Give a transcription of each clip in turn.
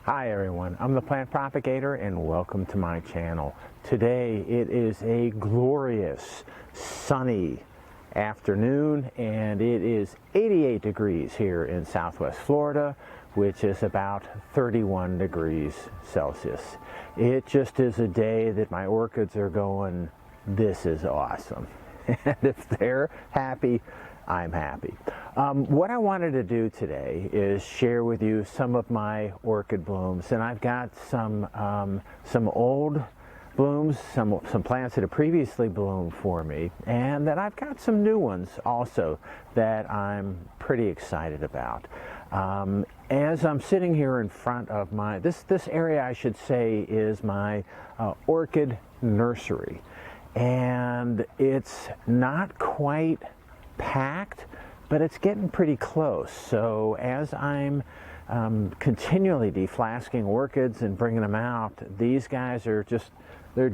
Hi everyone, I'm the plant propagator and welcome to my channel. Today it is a glorious sunny afternoon and it is 88 degrees here in Southwest Florida, which is about 31 degrees Celsius. It just is a day that my orchids are going, this is awesome. And if they're happy, I'm happy. What I wanted to do today is share with you some of my orchid blooms, and I've got some old blooms, some plants that have previously bloomed for me, and then I've got some new ones also that I'm pretty excited about. As I'm sitting here in front of my, this area I should say is my orchid nursery, and it's not quite packed, but it's getting pretty close. So as I'm continually deflasking orchids and bringing them out, these guys are just they're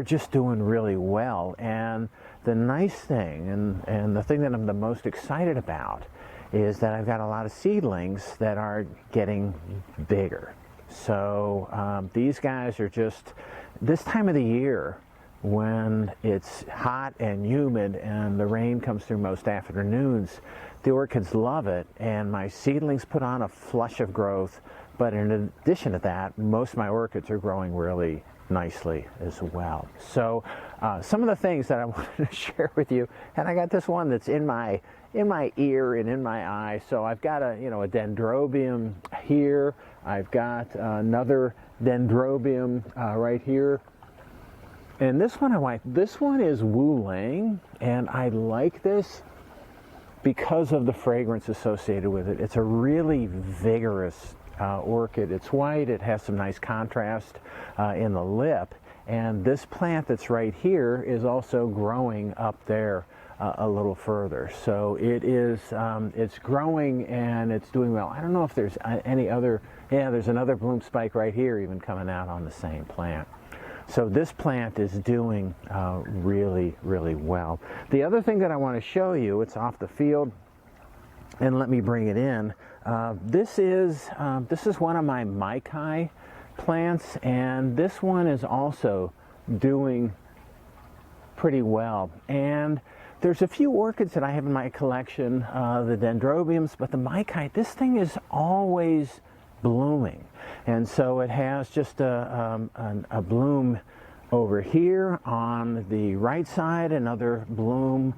just doing really well. And the nice thing and the thing that I'm the most excited about is that I've got a lot of seedlings that are getting bigger. So these guys are just, this time of the year when it's hot and humid and the rain comes through most afternoons, the orchids love it, and my seedlings put on a flush of growth. But in addition to that, most of my orchids are growing really nicely as well. So some of the things that I wanted to share with you, and I got this one that's in my ear and in my eye. So I've got a dendrobium here. I've got another dendrobium right here. And this one I like. This one is Wu Lang, and I like this because of the fragrance associated with it. It's a really vigorous orchid. It's white. It has some nice contrast in the lip. And this plant that's right here is also growing up there a little further. So it is, it's growing and it's doing well. I don't know if there's any other, yeah, there's another bloom spike right here even coming out on the same plant. So this plant is doing really, really well. The other thing that I want to show you, it's off the field, and let me bring it in. This is one of my Maikai plants, and this one is also doing pretty well. And there's a few orchids that I have in my collection, the dendrobiums, but the Maikai, this thing is always blooming. And so it has just a bloom over here on the right side, another bloom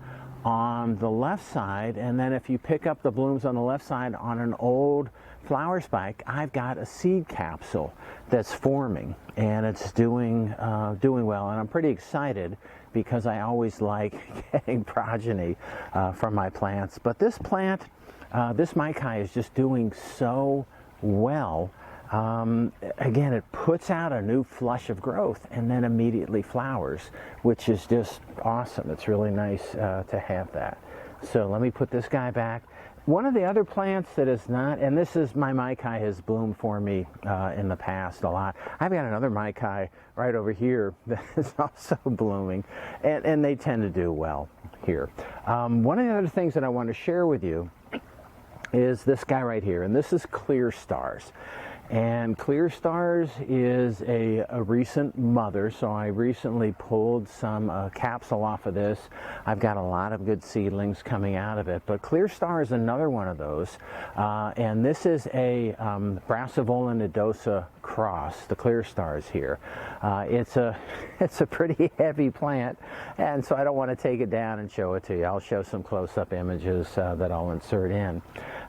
on the left side, and then if you pick up the blooms on the left side on an old flower spike, I've got a seed capsule that's forming, and it's doing well. And I'm pretty excited because I always like getting progeny from my plants. But this plant, this Maikai, is just doing so well. Again, it puts out a new flush of growth and then immediately flowers, which is just awesome. It's really nice to have that. So let me put this guy back. One of the other plants that is not, and this is my Maikai has bloomed for me in the past a lot. I've got another Maikai right over here that is also blooming, and they tend to do well here. One of the other things that I want to share with you is this guy right here, and this is Clear Stars. And Clear Stars is a recent mother, so I recently pulled some capsule off of this. I've got a lot of good seedlings coming out of it, but Clear Star is another one of those. And this is a Brassavola nodosa cross, the Clear Stars here. It's a pretty heavy plant, and so I don't want to take it down and show it to you. I'll show some close-up images that I'll insert in.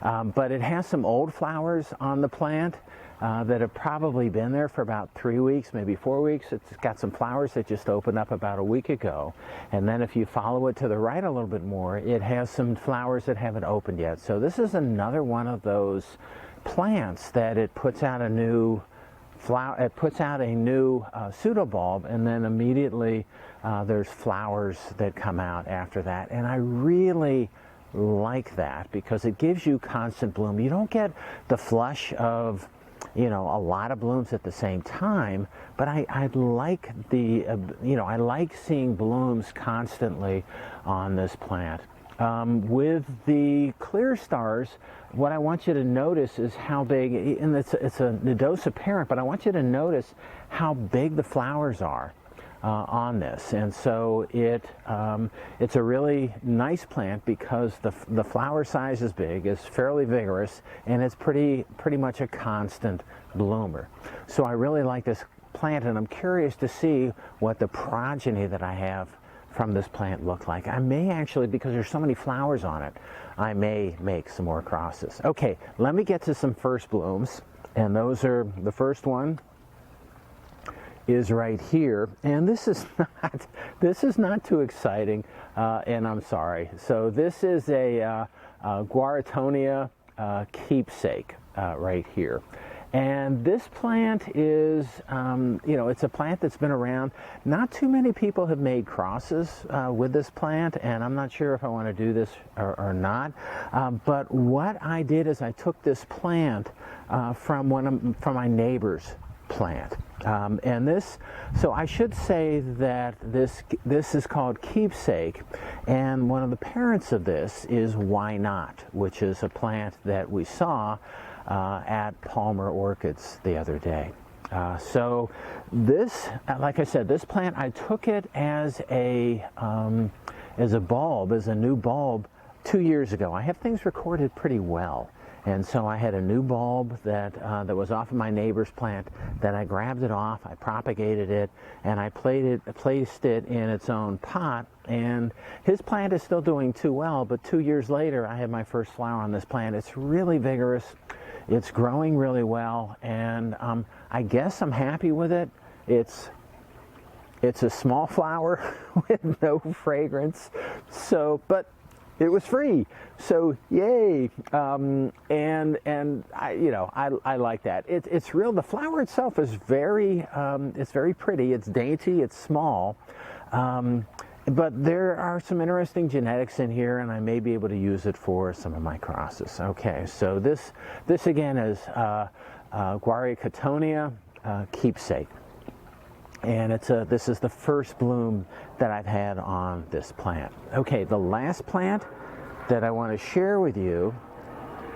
But it has some old flowers on the plant that have probably been there for about 3 weeks, maybe 4 weeks. It's got some flowers that just opened up about a week ago. And then if you follow it to the right a little bit more, it has some flowers that haven't opened yet. So this is another one of those plants that it puts out a new flower, it puts out a new pseudobulb, and then immediately there's flowers that come out after that. And I really like that because it gives you constant bloom. You don't get the flush of a lot of blooms at the same time, but I like the, I like seeing blooms constantly on this plant. With the clear stars, what I want you to notice is how big, and it's a nodosa parent, but I want you to notice how big the flowers are on this. And so it's a really nice plant because the flower size is big, it's fairly vigorous, and it's pretty much a constant bloomer. So I really like this plant, and I'm curious to see what the progeny that I have from this plant look like. I may actually, because there's so many flowers on it, I may make some more crosses. Okay, let me get to some first blooms, and those are, the first one is right here, and this is not too exciting, and I'm sorry. So this is a Guaratonia Keepsake right here. And this plant is, it's a plant that's been around. Not too many people have made crosses with this plant, and I'm not sure if I want to do this or not. But what I did is I took this plant from my neighbor's plant. So I should say that this is called Keepsake, and one of the parents of this is Why Not, which is a plant that we saw at Palmer Orchids the other day. So this, like I said, this plant, I took it as a bulb, as a new bulb 2 years ago. I have things recorded pretty well. And so I had a new bulb that was off of my neighbor's plant. Then I grabbed it off, I propagated it, and I placed it in its own pot. And his plant is still doing too well, but 2 years later, I had my first flower on this plant. It's really vigorous. It's growing really well, and I guess I'm happy with it. It's a small flower with no fragrance. But it was free, so yay! And I like that. It's real. The flower itself is it's very pretty. It's dainty. It's small, but there are some interesting genetics in here, and I may be able to use it for some of my crosses. Okay, so this again is Guaratonia Keepsake. And this is the first bloom that I've had on this plant. Okay, the last plant that I want to share with you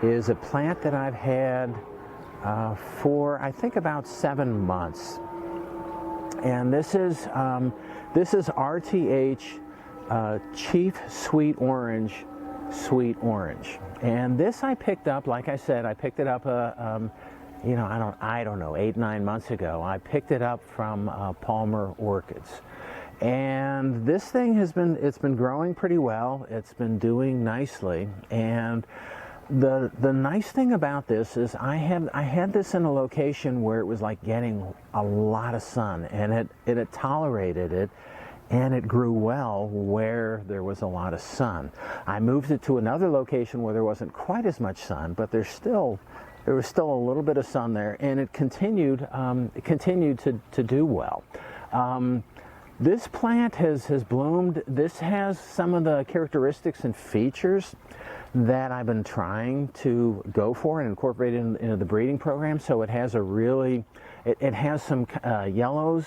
is a plant that I've had for I think about 7 months. And this is RTH Chief Sweet Orange. And this I picked up, like I said, I picked it up I don't know, 8-9 months ago. I picked it up from Palmer Orchids, and this thing it's been growing pretty well. It's been doing nicely, and the nice thing about this is I had this in a location where it was like getting a lot of sun, and it tolerated it, and it grew well where there was a lot of sun. I moved it to another location where there wasn't quite as much sun, but there was still a little bit of sun there, and it continued to do well. This plant has bloomed. This has some of the characteristics and features that I've been trying to go for and incorporate into the breeding program. So it has it has some yellows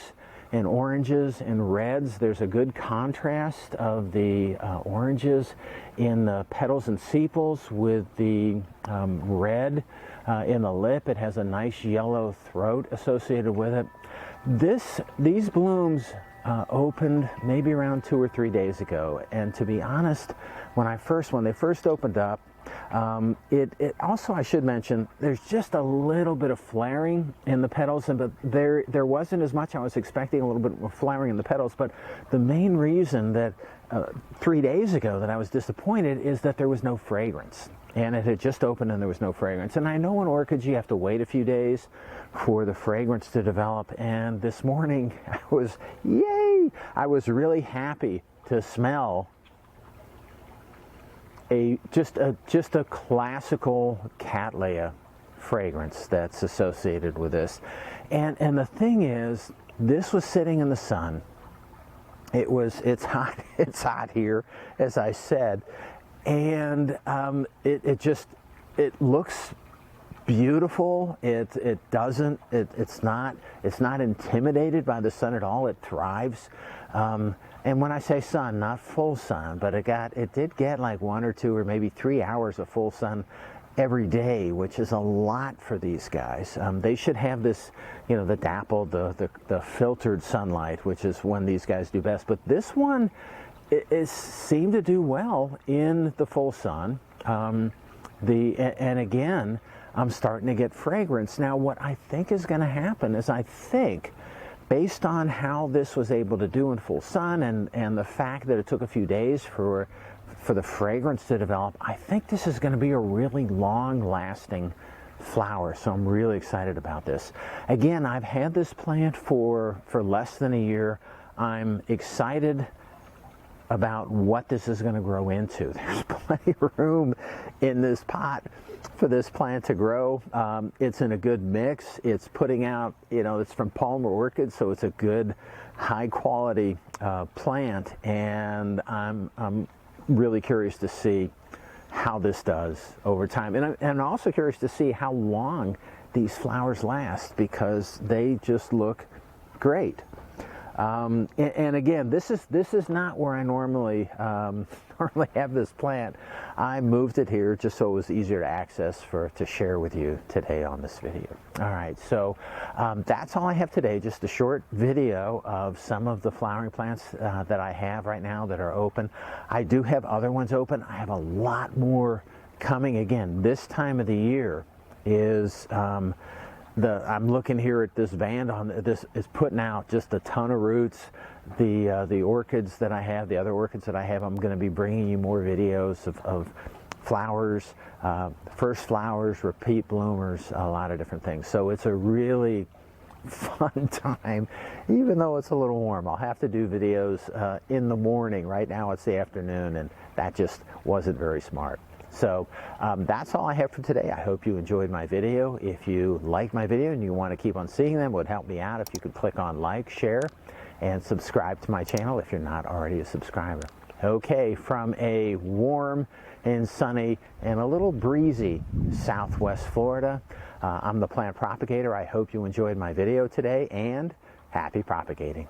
and oranges and reds. There's a good contrast of the oranges in the petals and sepals with the red in the lip. It has a nice yellow throat associated with it. These blooms opened maybe around 2 or 3 days ago, and to be honest, when they first opened up, it also, I should mention, there's just a little bit of flaring in the petals, but there wasn't as much. I was expecting a little bit more flaring in the petals, but the main reason that 3 days ago that I was disappointed is that there was no fragrance, and it had just opened and there was no fragrance. And I know in orchids you have to wait a few days for the fragrance to develop, and this morning I was really happy to smell just a classical Cattleya fragrance that's associated with this. And the thing is, this was sitting in the sun. It's hot here, as I said, and it looks beautiful. It's not intimidated by the sun at all. It thrives. And when I say sun, not full sun, but it did get like 1 or 2 or maybe 3 hours of full sun every day, which is a lot for these guys. They should have this, you know, the dappled, the filtered sunlight, which is when these guys do best. But this one seemed to do well in the full sun. And again, I'm starting to get fragrance. Now, what I think is going to happen is I think, based on how this was able to do in full sun and the fact that it took a few days for the fragrance to develop, I think this is going to be a really long-lasting flower. So I'm really excited about this. Again, I've had this plant for less than a year. I'm excited about what this is going to grow into. There's plenty of room in this pot for this plant to grow. It's in a good mix. It's putting out, you know, it's from Palmer Orchid, so it's a good, high quality plant, and I'm really curious to see how this does over time. And I'm also curious to see how long these flowers last, because they just look great. And again, this is not where I normally have this plant. I moved it here just so it was easier to access to share with you today on this video. All right, so that's all I have today, just a short video of some of the flowering plants that I have right now that are open. I do have other ones open. I have a lot more coming. Again, this time of the year is I'm looking here at this band on this is putting out just a ton of roots. The orchids that I have, the other orchids that I have, I'm going to be bringing you more videos of flowers, first flowers, repeat bloomers, a lot of different things. So it's a really fun time, even though it's a little warm. I'll have to do videos in the morning. Right now it's the afternoon, and that just wasn't very smart. So that's all I have for today. I hope you enjoyed my video. If you like my video and you want to keep on seeing them, it would help me out if you could click on like, share, and subscribe to my channel if you're not already a subscriber. Okay, from a warm and sunny and a little breezy Southwest Florida, I'm the plant propagator. I hope you enjoyed my video today, and happy propagating.